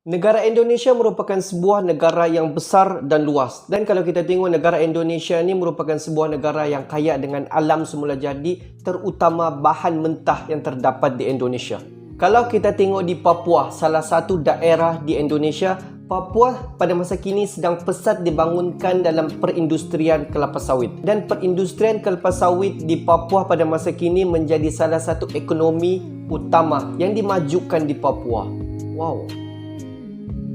Negara Indonesia merupakan sebuah negara yang besar dan luas. Dan kalau kita tengok negara Indonesia ni merupakan sebuah negara yang kaya dengan alam semula jadi, terutama bahan mentah yang terdapat di Indonesia. Kalau kita tengok di Papua, salah satu daerah di Indonesia, Papua pada masa kini sedang pesat dibangunkan dalam perindustrian kelapa sawit. Dan perindustrian kelapa sawit di Papua pada masa kini menjadi salah satu ekonomi utama yang dimajukan di Papua. Wow.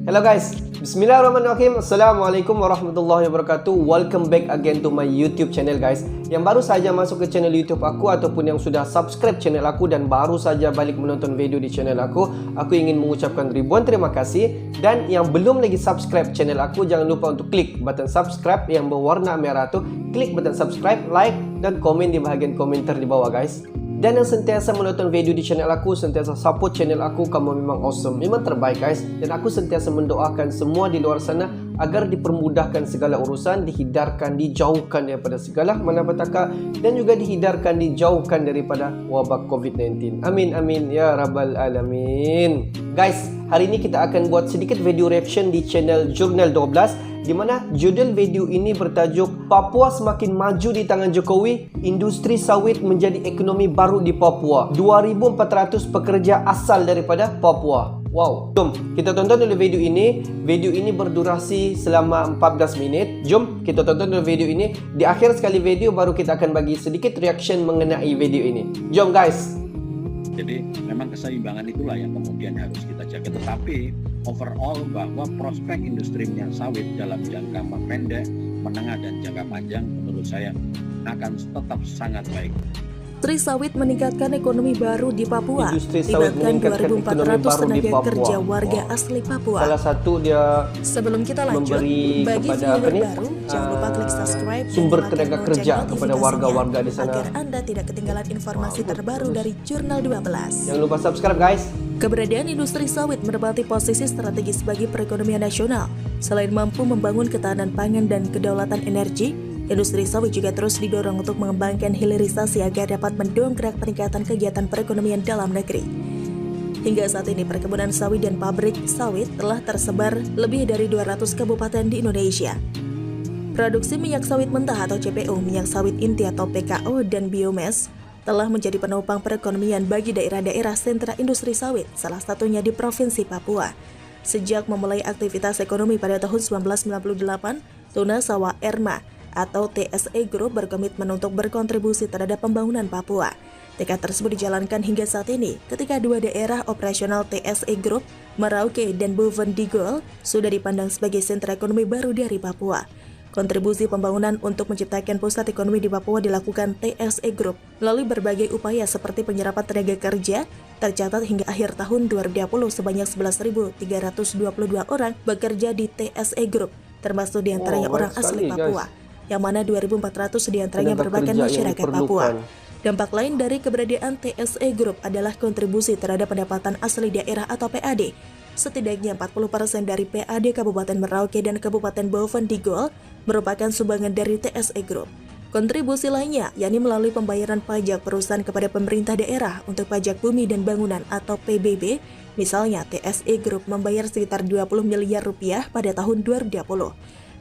Hello guys, Bismillahirrahmanirrahim. Assalamualaikum warahmatullahi wabarakatuh. Welcome back again to my YouTube channel guys. Yang baru saja masuk ke channel YouTube aku ataupun yang sudah subscribe channel aku dan baru saja balik menonton video di channel aku ingin mengucapkan ribuan terima kasih. Dan yang belum lagi subscribe channel aku, jangan lupa untuk klik button subscribe yang berwarna merah tu. Klik button subscribe, like dan komen di bahagian komentar di bawah guys. Dan yang sentiasa menonton video di channel aku, sentiasa support channel aku, kamu memang awesome, memang terbaik guys. Dan aku sentiasa mendoakan semua di luar sana agar dipermudahkan segala urusan, dihindarkan, dijauhkan daripada segala malapetaka dan juga dihindarkan, dijauhkan daripada wabak COVID-19. Amin amin ya rabbal alamin. Guys, hari ini kita akan buat sedikit video reaction di channel Jurnal 12, di mana judul video ini bertajuk Papua semakin maju di tangan Jokowi, industri sawit menjadi ekonomi baru di Papua. 2,400 pekerja asal daripada Papua. Wow. Jom kita tonton dulu video ini. Video ini berdurasi selama 14 menit. Jom kita tonton dulu video ini. Di akhir sekali video baru kita akan bagi sedikit reaction mengenai video ini. Jom guys. Jadi memang keseimbangan itulah yang kemudian harus kita jaga. Tetapi overall bahwa prospek industri minyak sawit dalam jangka pendek, menengah dan jangka panjang menurut saya akan tetap sangat baik. Industri sawit meningkatkan ekonomi baru di Papua. Industri sawit meningkatkan ekonomi baru di Papua. Kerja warga asli Papua. Salah satu dia sebelum kita lanjut, bagi viewer baru, jangan lupa klik subscribe sumber tenaga kerja kepada warga-warga di sana agar Anda tidak ketinggalan informasi terbaru dari Jurnal 12. Jangan lupa subscribe guys. Keberadaan industri sawit menempati posisi strategis bagi perekonomian nasional. Selain mampu membangun ketahanan pangan dan kedaulatan energi, industri sawit juga terus didorong untuk mengembangkan hilirisasi agar dapat mendongkrak peningkatan kegiatan perekonomian dalam negeri. Hingga saat ini perkebunan sawit dan pabrik sawit telah tersebar lebih dari 200 kabupaten di Indonesia. Produksi minyak sawit mentah atau CPO, minyak sawit inti atau PKO, dan biomes telah menjadi penopang perekonomian bagi daerah-daerah sentra industri sawit, salah satunya di Provinsi Papua. Sejak memulai aktivitas ekonomi pada tahun 1998, Tuna Sawah Erma atau TSE Group berkomitmen untuk berkontribusi terhadap pembangunan Papua. Tekad tersebut dijalankan hingga saat ini ketika dua daerah operasional TSE Group, Merauke dan Boven Digul, sudah dipandang sebagai sentra ekonomi baru dari Papua. Kontribusi pembangunan untuk menciptakan pusat ekonomi di Papua dilakukan TSE Group melalui berbagai upaya seperti penyerapan tenaga kerja. Tercatat hingga akhir tahun 2020 sebanyak 11.322 orang bekerja di TSE Group, termasuk diantaranya orang asli Papua, yang mana 2.400 diantaranya merupakan masyarakat Papua. Dampak lain dari keberadaan TSE Group adalah kontribusi terhadap pendapatan asli daerah atau PAD. Setidaknya 40% dari PAD Kabupaten Merauke dan Kabupaten Boven Digul merupakan sumbangan dari TSE Group. Kontribusi lainnya yakni melalui pembayaran pajak perusahaan kepada pemerintah daerah untuk pajak bumi dan bangunan atau PBB. Misalnya TSE Group membayar sekitar 20 miliar rupiah pada tahun 2020.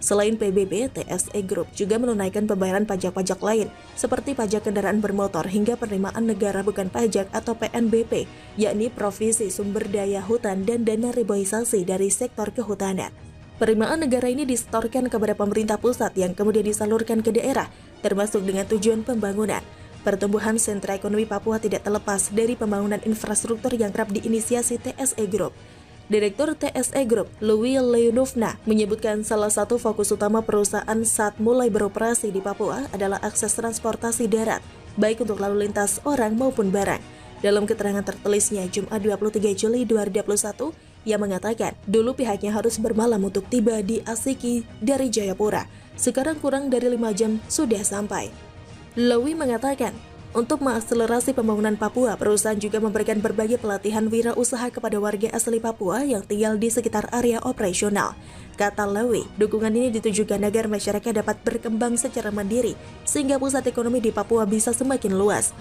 Selain PBB, TSE Group juga menunaikan pembayaran pajak-pajak lain seperti pajak kendaraan bermotor hingga penerimaan negara bukan pajak atau PNBP, yakni Provisi Sumber Daya Hutan dan dana reboisasi dari sektor kehutanan. Penerimaan negara ini disetorkan kepada pemerintah pusat yang kemudian disalurkan ke daerah, termasuk dengan tujuan pembangunan. Pertumbuhan sentra ekonomi Papua tidak terlepas dari pembangunan infrastruktur yang kerap diinisiasi TSE Group. Direktur TSE Group, Louis Leonovna, menyebutkan salah satu fokus utama perusahaan saat mulai beroperasi di Papua adalah akses transportasi darat, baik untuk lalu lintas orang maupun barang. Dalam keterangan tertulisnya Jumat 23 Juli 2021, ia mengatakan, dulu pihaknya harus bermalam untuk tiba di Asiki dari Jayapura. Sekarang kurang dari 5 jam sudah sampai. Louis mengatakan, untuk mengakselerasi pembangunan Papua, perusahaan juga memberikan berbagai pelatihan wirausaha kepada warga asli Papua yang tinggal di sekitar area operasional. Kata Louis, dukungan ini ditujukan agar masyarakat dapat berkembang secara mandiri, sehingga pusat ekonomi di Papua bisa semakin luas.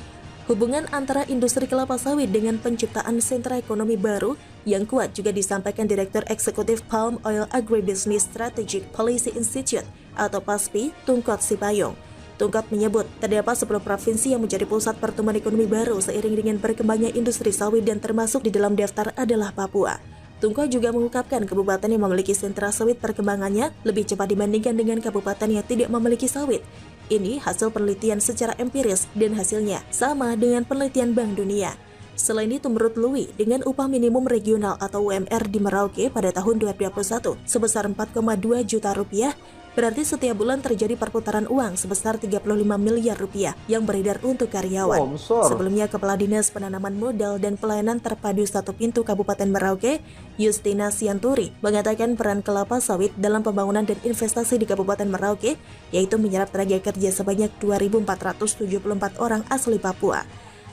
Hubungan antara industri kelapa sawit dengan penciptaan sentra ekonomi baru yang kuat juga disampaikan Direktur Eksekutif Palm Oil Agribusiness Strategic Policy Institute atau PASPI, Tungkot Sipayung. Tungkot menyebut terdapat 10 provinsi yang menjadi pusat pertumbuhan ekonomi baru seiring dengan berkembangnya industri sawit dan termasuk di dalam daftar adalah Papua. Tungkot juga mengungkapkan kabupaten yang memiliki sentra sawit perkembangannya lebih cepat dibandingkan dengan kabupaten yang tidak memiliki sawit. Ini hasil penelitian secara empiris dan hasilnya sama dengan penelitian Bank Dunia. Selain itu, menurut Lui, dengan upah minimum regional atau UMR di Merauke pada tahun 2021 sebesar 4,2 juta rupiah, berarti setiap bulan terjadi perputaran uang sebesar 35 miliar rupiah yang beredar untuk karyawan. Sebelumnya, Kepala Dinas Penanaman Modal dan Pelayanan Terpadu Satu Pintu Kabupaten Merauke, Justina Sianturi, mengatakan peran kelapa sawit dalam pembangunan dan investasi di Kabupaten Merauke, yaitu menyerap tenaga kerja sebanyak 2.474 orang asli Papua.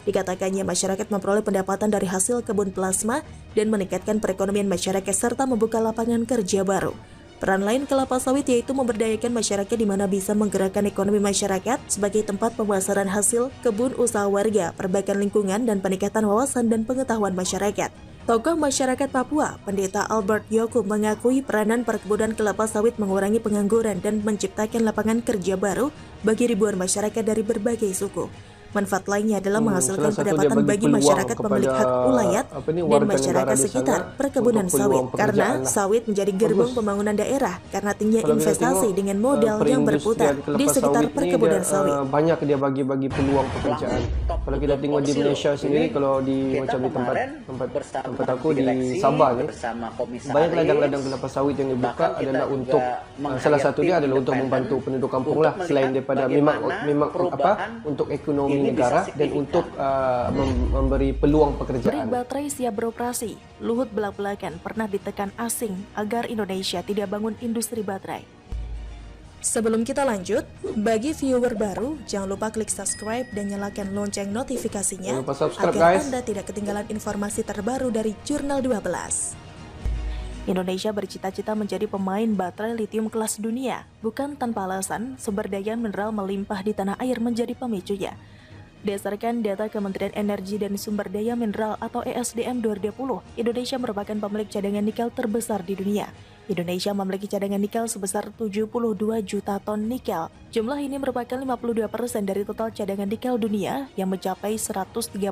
Dikatakannya masyarakat memperoleh pendapatan dari hasil kebun plasma dan meningkatkan perekonomian masyarakat serta membuka lapangan kerja baru. Peran lain kelapa sawit yaitu memberdayakan masyarakat di mana bisa menggerakkan ekonomi masyarakat sebagai tempat pemasaran hasil kebun usaha warga, perbaikan lingkungan, dan peningkatan wawasan dan pengetahuan masyarakat. Tokoh masyarakat Papua, Pendeta Albert Yokub mengakui peranan perkebunan kelapa sawit mengurangi pengangguran dan menciptakan lapangan kerja baru bagi ribuan masyarakat dari berbagai suku. Manfaat lainnya adalah menghasilkan pendapatan bagi masyarakat pemilik hak ulayat dan masyarakat sekitar perkebunan sawit, karena sawit menjadi gerbong pembangunan daerah karena tingginya investasi dengan modal yang berputar di sekitar perkebunan sawit. Banyak dia bagi-bagi peluang pekerjaan. Kalau kita tengok di Malaysia sendiri, kalau di macam di tempat aku di Sabah ni, banyak ladang-ladang kelapa sawit yang dibuka adalah untuk salah satu dia adalah untuk membantu penduduk kampung lah, selain daripada memang untuk ekonomi negara dan untuk memberi peluang pekerjaan. Pabrik baterai siap beroperasi. Luhut belak-belakan pernah ditekan asing agar Indonesia tidak bangun industri baterai. Sebelum kita lanjut, bagi viewer baru, jangan lupa klik subscribe dan nyalakan lonceng notifikasinya agar Anda tidak ketinggalan informasi terbaru dari Jurnal 12. Indonesia bercita-cita menjadi pemain baterai litium kelas dunia. Bukan tanpa alasan, sumber daya mineral melimpah di tanah air menjadi pemicunya. Berdasarkan data Kementerian Energi dan Sumber Daya Mineral atau ESDM 2020, Indonesia merupakan pemilik cadangan nikel terbesar di dunia. Indonesia memiliki cadangan nikel sebesar 72 juta ton nikel. Jumlah ini merupakan 52% dari total cadangan nikel dunia yang mencapai 139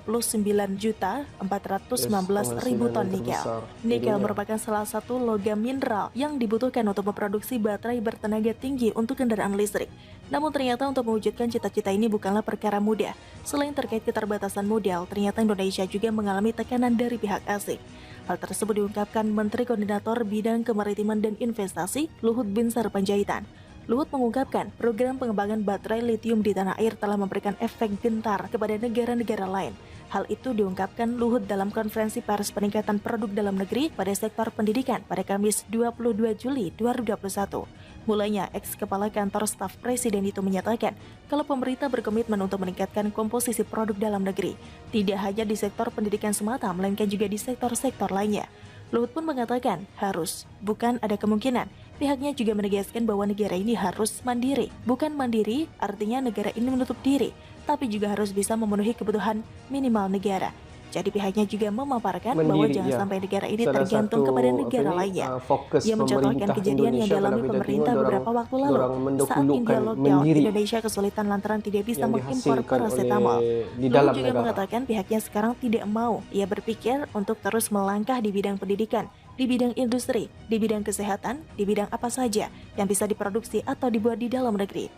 juta 419 ribu ton nikel. Nikel merupakan salah satu logam mineral yang dibutuhkan untuk memproduksi baterai bertenaga tinggi untuk kendaraan listrik. Namun ternyata untuk mewujudkan cita-cita ini bukanlah perkara mudah. Selain terkait keterbatasan modal, ternyata Indonesia juga mengalami tekanan dari pihak asing. Hal tersebut diungkapkan Menteri Koordinator Bidang Kemaritiman dan Investasi, Luhut Binsar Panjaitan. Luhut mengungkapkan program pengembangan baterai litium di tanah air telah memberikan efek gentar kepada negara-negara lain. Hal itu diungkapkan Luhut dalam konferensi pers peningkatan produk dalam negeri pada sektor pendidikan pada Kamis 22 Juli 2021. Mulanya, ex-kepala kantor staf presiden itu menyatakan kalau pemerintah berkomitmen untuk meningkatkan komposisi produk dalam negeri, tidak hanya di sektor pendidikan semata, melainkan juga di sektor-sektor lainnya. Luhut pun mengatakan harus, bukan ada kemungkinan. Pihaknya juga menegaskan bahwa negara ini harus mandiri. Bukan mandiri artinya negara ini menutup diri, tapi juga harus bisa memenuhi kebutuhan minimal negara. Jadi pihaknya juga memaparkan bahwa jangan sampai negara ini tergantung kepada negara lainnya. Ia mencontohkan kejadian yang dialami pemerintah beberapa waktu lalu saat India lockdown, Indonesia kesulitan lantaran tidak bisa mengimpor paracetamol. Luhut juga mengatakan pihaknya sekarang tidak mau. Ia berpikir untuk terus melangkah di bidang pendidikan, di bidang industri, di bidang kesehatan, di bidang apa saja yang bisa diproduksi atau dibuat di dalam negeri.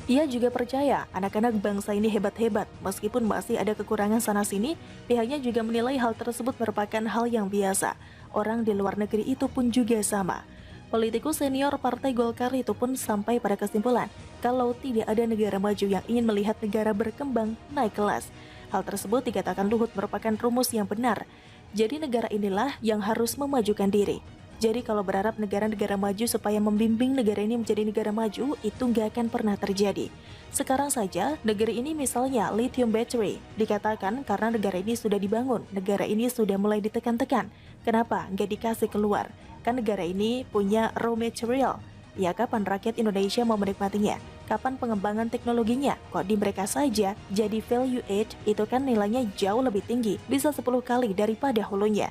Ia juga percaya anak-anak bangsa ini hebat-hebat, meskipun masih ada kekurangan sana-sini, pihaknya juga menilai hal tersebut merupakan hal yang biasa. Orang di luar negeri itu pun juga sama. Politikus senior Partai Golkar itu pun sampai pada kesimpulan, kalau tidak ada negara maju yang ingin melihat negara berkembang naik kelas. Hal tersebut dikatakan Luhut merupakan rumus yang benar. Jadi negara inilah yang harus memajukan diri. Jadi kalau berharap negara-negara maju supaya membimbing negara ini menjadi negara maju, itu nggak akan pernah terjadi. Sekarang saja, negeri ini misalnya lithium battery, dikatakan karena negara ini sudah dibangun, negara ini sudah mulai ditekan-tekan. Kenapa nggak dikasih keluar? Kan negara ini punya raw material. Ya kapan rakyat Indonesia mau menikmatinya? kapan pengembangan teknologinya? Kok di mereka saja jadi value add itu kan nilainya jauh lebih tinggi, bisa 10 kali daripada hulunya.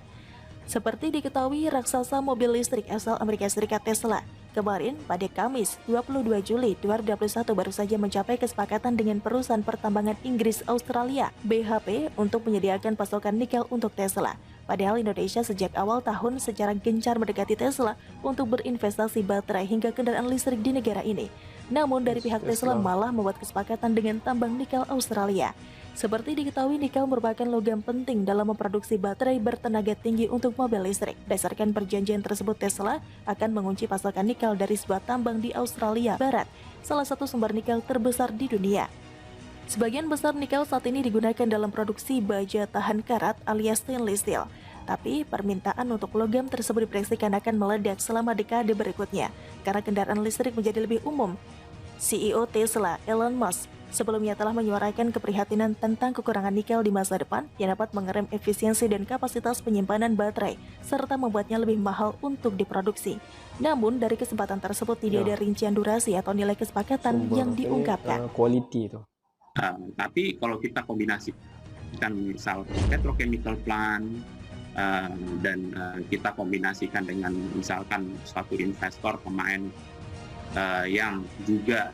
Seperti diketahui, raksasa mobil listrik asal Amerika Serikat Tesla kemarin pada Kamis 22 Juli 2021 baru saja mencapai kesepakatan dengan perusahaan pertambangan Inggris Australia BHP untuk menyediakan pasokan nikel untuk Tesla. Padahal Indonesia sejak awal tahun secara gencar mendekati Tesla untuk berinvestasi baterai hingga kendaraan listrik di negara ini. Namun dari pihak Tesla malah membuat kesepakatan dengan tambang nikel Australia. Seperti diketahui, nikel merupakan logam penting dalam memproduksi baterai bertenaga tinggi untuk mobil listrik. Berdasarkan perjanjian tersebut, Tesla akan mengunci pasokan nikel dari sebuah tambang di Australia Barat, salah satu sumber nikel terbesar di dunia. Sebagian besar nikel saat ini digunakan dalam produksi baja tahan karat alias stainless steel. Tapi permintaan untuk logam tersebut diproyeksikan akan meledak selama dekade berikutnya karena kendaraan listrik menjadi lebih umum. CEO Tesla, Elon Musk, sebelumnya telah menyuarakan keprihatinan tentang kekurangan nikel di masa depan yang dapat mengerem efisiensi dan kapasitas penyimpanan baterai, serta membuatnya lebih mahal untuk diproduksi. Namun, dari kesempatan tersebut tidak ada rincian durasi atau nilai kesepakatan yang diungkapkan. Quality itu. Tapi kalau kita kombinasikan misal petrochemical plant, dan kita kombinasikan dengan misalkan suatu investor pemain yang juga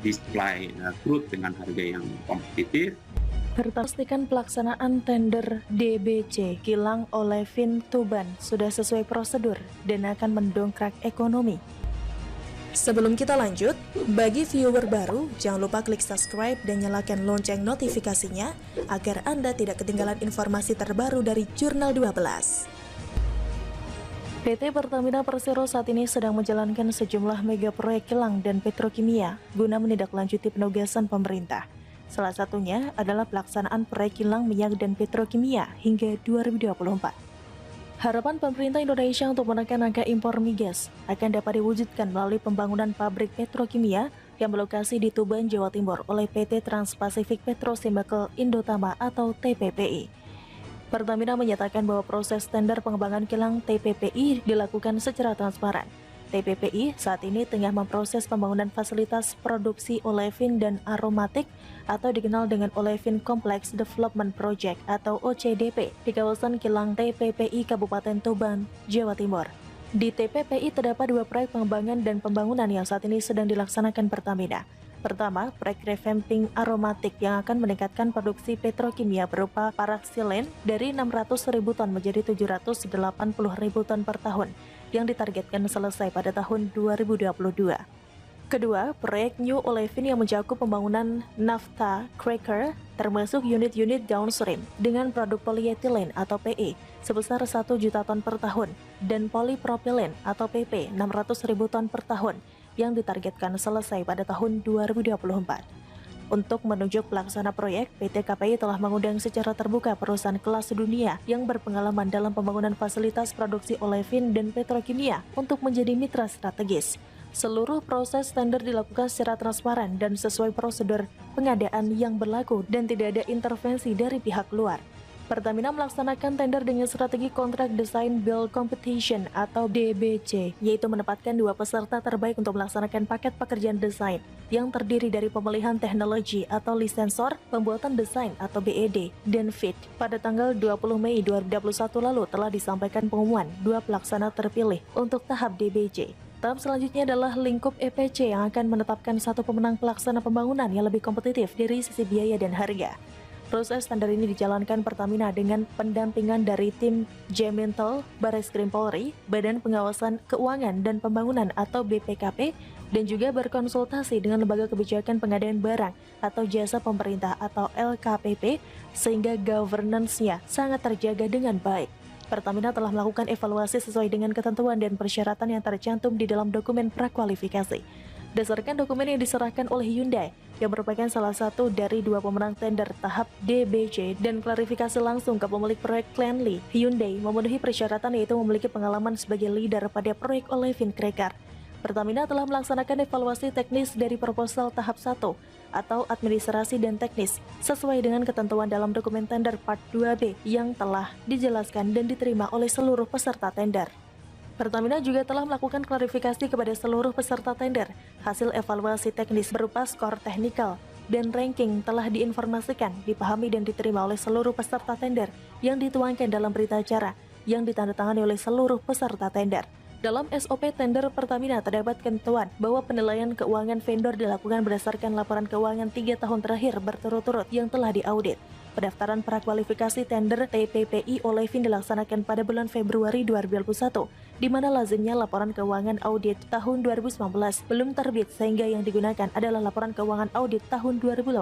display crude dengan harga yang kompetitif. Pastikan pelaksanaan tender DBC kilang olefin Tuban sudah sesuai prosedur dan akan mendongkrak ekonomi. Sebelum kita lanjut, bagi viewer baru, jangan lupa klik subscribe dan nyalakan lonceng notifikasinya agar Anda tidak ketinggalan informasi terbaru dari Jurnal 12. PT Pertamina Persero saat ini sedang menjalankan sejumlah mega proyek kilang dan petrokimia guna menindaklanjuti penugasan pemerintah. Salah satunya adalah pelaksanaan proyek kilang minyak dan petrokimia hingga 2024. Harapan pemerintah Indonesia untuk menekan angka impor migas akan dapat diwujudkan melalui pembangunan pabrik petrokimia yang berlokasi di Tuban, Jawa Timur oleh PT Trans-Pacific Petrochemical Indotama atau TPPI. Pertamina menyatakan bahwa proses tender pengembangan kilang TPPI dilakukan secara transparan. TPPI saat ini tengah memproses pembangunan fasilitas produksi olefin dan aromatik atau dikenal dengan Olefin Complex Development Project atau OCDP di kawasan kilang TPPI Kabupaten Tuban, Jawa Timur. Di TPPI terdapat 2 proyek pengembangan dan pembangunan yang saat ini sedang dilaksanakan Pertamina. Pertama, proyek revamping aromatik yang akan meningkatkan produksi petrokimia berupa paraksilen dari 600.000 ton menjadi 780.000 ton per tahun yang ditargetkan selesai pada tahun 2022. Kedua, proyek New Olefin yang mencakup pembangunan naphtha cracker termasuk unit-unit downstream dengan produk polyethylene atau PE sebesar 1 juta ton per tahun dan polypropylene atau PP 600.000 ton per tahun yang ditargetkan selesai pada tahun 2024. Untuk menunjuk pelaksana proyek, PT KPI telah mengundang secara terbuka perusahaan kelas dunia yang berpengalaman dalam pembangunan fasilitas produksi olefin dan petrokimia untuk menjadi mitra strategis. Seluruh proses tender dilakukan secara transparan dan sesuai prosedur pengadaan yang berlaku dan tidak ada intervensi dari pihak luar. Pertamina melaksanakan tender dengan strategi kontrak design build competition atau DBC, yaitu menempatkan 2 peserta terbaik untuk melaksanakan paket pekerjaan desain yang terdiri dari pemilihan teknologi atau lisensor, pembuatan desain atau BED, dan fit. Pada tanggal 20 Mei 2021 lalu telah disampaikan pengumuman 2 pelaksana terpilih untuk tahap DBC. Tahap selanjutnya adalah lingkup EPC yang akan menetapkan satu pemenang pelaksana pembangunan yang lebih kompetitif dari sisi biaya dan harga. Proses tender ini dijalankan Pertamina dengan pendampingan dari tim Gemintel, Barreskrim Polri, Badan Pengawasan Keuangan dan Pembangunan atau BPKP, dan juga berkonsultasi dengan Lembaga Kebijakan Pengadaan Barang atau Jasa Pemerintah atau LKPP, sehingga governance-nya sangat terjaga dengan baik. Pertamina telah melakukan evaluasi sesuai dengan ketentuan dan persyaratan yang tercantum di dalam dokumen prakualifikasi. Berdasarkan dokumen yang diserahkan oleh Hyundai, yang merupakan salah satu dari 2 pemenang tender tahap DBC dan klarifikasi langsung ke pemilik proyek Cleanly, Hyundai memenuhi persyaratan yaitu memiliki pengalaman sebagai leader pada proyek olefin cracker. Pertamina telah melaksanakan evaluasi teknis dari proposal tahap 1 atau administrasi dan teknis sesuai dengan ketentuan dalam dokumen tender Part 2B yang telah dijelaskan dan diterima oleh seluruh peserta tender. Pertamina juga telah melakukan klarifikasi kepada seluruh peserta tender. Hasil evaluasi teknis berupa skor teknikal dan ranking telah diinformasikan, dipahami dan diterima oleh seluruh peserta tender yang dituangkan dalam berita acara yang ditandatangani oleh seluruh peserta tender. Dalam SOP tender Pertamina terdapat ketentuan bahwa penilaian keuangan vendor dilakukan berdasarkan laporan keuangan 3 tahun terakhir berturut-turut yang telah diaudit. Pendaftaran prakualifikasi tender TPPI Olefin dilaksanakan pada bulan Februari 2021, di mana lazimnya laporan keuangan audit tahun 2019 belum terbit sehingga yang digunakan adalah laporan keuangan audit tahun 2018,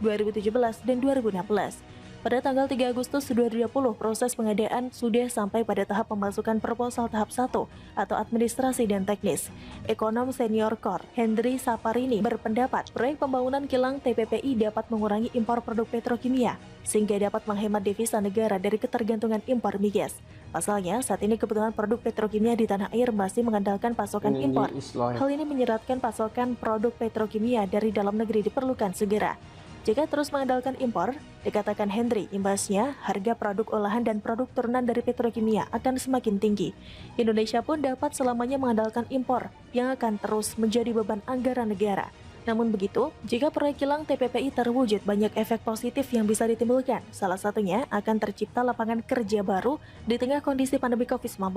2017, dan 2016. Pada tanggal 3 Agustus 2020, proses pengadaan sudah sampai pada tahap pemasukan proposal tahap 1 atau administrasi dan teknis. Ekonom senior Core, Hendry Saparini, berpendapat proyek pembangunan kilang TPPI dapat mengurangi impor produk petrokimia, sehingga dapat menghemat devisa negara dari ketergantungan impor migas. Pasalnya, saat ini kebutuhan produk petrokimia di tanah air masih mengandalkan pasokan impor. Hal ini menyeratkan pasokan produk petrokimia dari dalam negeri diperlukan segera. Jika terus mengandalkan impor, dikatakan Hendry, imbasnya harga produk olahan dan produk turunan dari petrokimia akan semakin tinggi. Indonesia pun dapat selamanya mengandalkan impor yang akan terus menjadi beban anggaran negara. Namun begitu, jika proyek kilang TPPI terwujud, banyak efek positif yang bisa ditimbulkan. Salah satunya akan tercipta lapangan kerja baru di tengah kondisi pandemi COVID-19.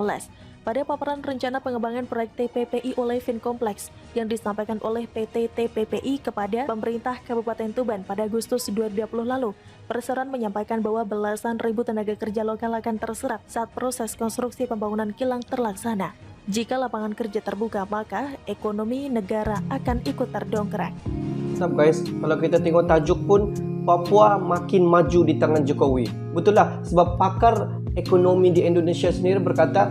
Pada paparan rencana pengembangan proyek TPPI Olefin Kompleks yang disampaikan oleh PT TPPI kepada pemerintah Kabupaten Tuban pada Agustus 2020 lalu, Perseroan menyampaikan bahwa belasan ribu tenaga kerja lokal akan terserap saat proses konstruksi pembangunan kilang terlaksana. Jika lapangan kerja terbuka, maka ekonomi negara akan ikut terdongkrak. Sebab guys, kalau kita tengok tajuk pun, Papua makin maju di tangan Jokowi. Betul lah, sebab pakar ekonomi di Indonesia sendiri berkata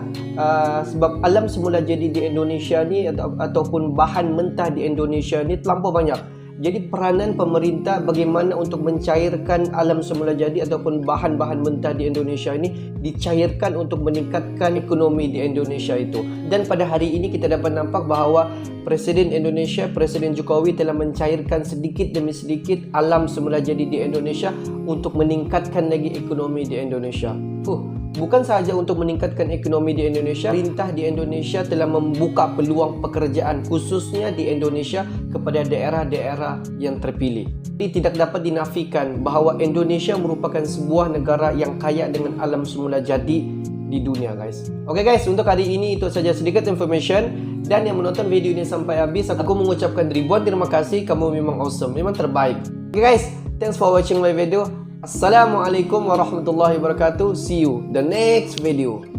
sebab alam semula jadi di Indonesia ni ataupun bahan mentah di Indonesia ni terlampau banyak. Jadi peranan pemerintah bagaimana untuk mencairkan alam semula jadi ataupun bahan-bahan mentah di Indonesia ini dicairkan untuk meningkatkan ekonomi di Indonesia itu. Dan pada hari ini kita dapat nampak bahawa Presiden Indonesia, Presiden Jokowi telah mencairkan sedikit demi sedikit alam semula jadi di Indonesia untuk meningkatkan lagi ekonomi di Indonesia. Bukan sahaja untuk meningkatkan ekonomi di Indonesia, pemerintah di Indonesia telah membuka peluang pekerjaan khususnya di Indonesia kepada daerah-daerah yang terpilih. Jadi tidak dapat dinafikan bahawa Indonesia merupakan sebuah negara yang kaya dengan alam semula jadi di dunia guys. Oke guys, untuk hari ini itu saja sedikit information. Dan yang menonton video ini sampai habis, aku mengucapkan ribuan terima kasih. Kamu memang awesome, memang terbaik. Oke guys, thanks for watching my video. Assalamualaikum warahmatullahi wabarakatuh. See you the next video.